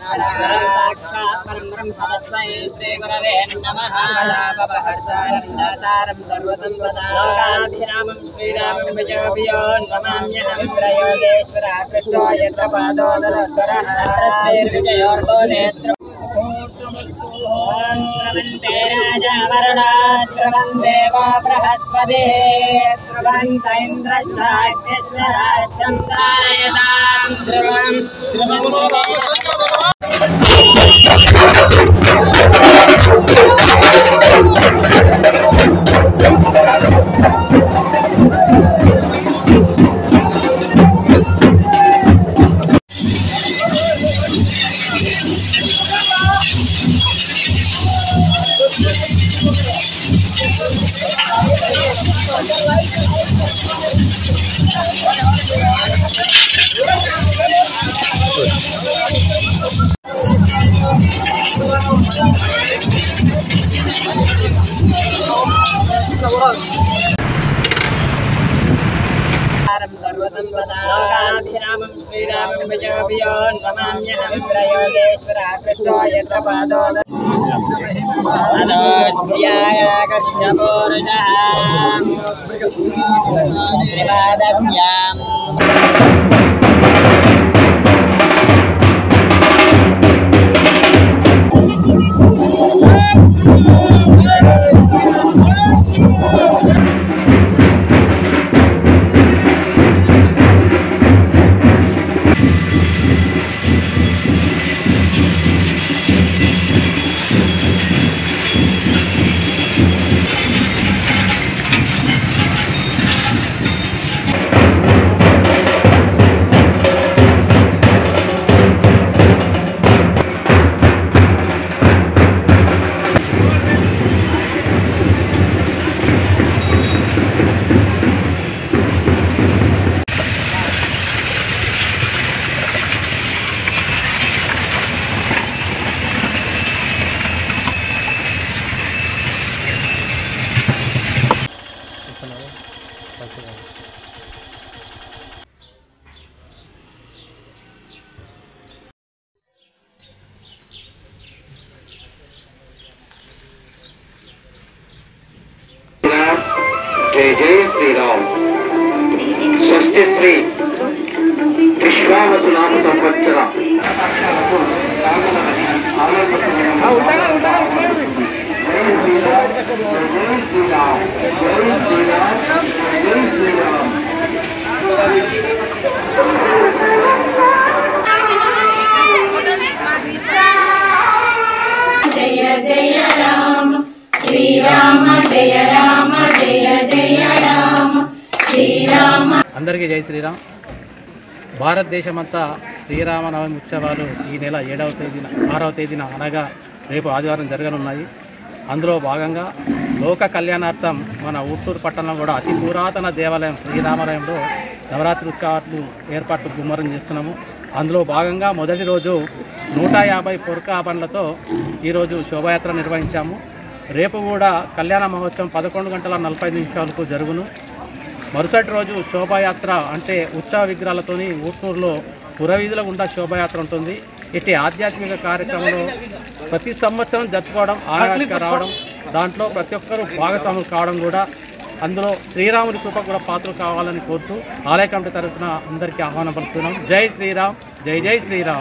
साक्षात् परं ब्रह्मस्मै श्री गुरवे नमः। दातारं सर्वसम्पदां लोकाभिरामं श्रीरामं विजयोन्नमाम्यहं प्रयोगेश्वरः कृष्णो यत्र पादोदरस्वरः श्रीर्विजयोर्गो नेत्र ध्रुवन्ते राजा वरुणात् ध्रुवं देवो बृहस्पतिः ध्रुवन्त इन्द्रस्याग्निश्वराज्यं धारयतां ध्रुवं लोकाभिरामं श्रीरामं विजयोन्नमाम्यहं प्रयोगेश्वरः कृष्णो यत्र पादोदरस्वरः जय जय श्री राम। स्वस्ति श्री विश्वावसु नाम संवत्सर जय जय राम श्रीराम जय राम जय जय राम श्रीराम। అందరికీ జై శ్రీరామ్. భారతదేశమంతా శ్రీరామనవమి ఉత్సవాలు ఈ నెల 7వ తేదీన 6వ తేదీన అనగా రేపు ఆదివారం జరగనున్నాయి. అందులో భాగంగా లోక కళ్యాణార్థం మన ఊట్టూరు పట్టణంలో కూడా అతి పురాతన దేవాలయం శ్రీరామాలయంలో నవరాత్రి ఉత్సవాలు ఏర్పాట్లు గుమ్మరం చేస్తున్నాము. అందులో భాగంగా మొదటి రోజు 150 పొరకా బండ్లతో ఈరోజు శోభాయాత్ర నిర్వహించాము. రేపు కూడా కళ్యాణ మహోత్సవం 11:45 జరుగును. మరుసటి రోజు శోభాయాత్ర అంటే ఉత్సవ విగ్రహాలతోని ఊట్నూరులో పురవీధుల గుండా శోభాయాత్ర ఉంటుంది. ఇట్టి ఆధ్యాత్మిక కార్యక్రమంలో ప్రతి సంవత్సరం జరుపుకోవడం ఆనవాయితీగా రావడం, దాంట్లో ప్రతి ఒక్కరూ భాగస్వాములు కావడం కూడా, అందులో శ్రీరాముడి కృప కూడా పాత్రలు కావాలని కోరుతూ ఆలయ కమిటీ తరఫున అందరికీ ఆహ్వానం పలుకుతున్నాం. జై శ్రీరామ్, జై జై శ్రీరామ్.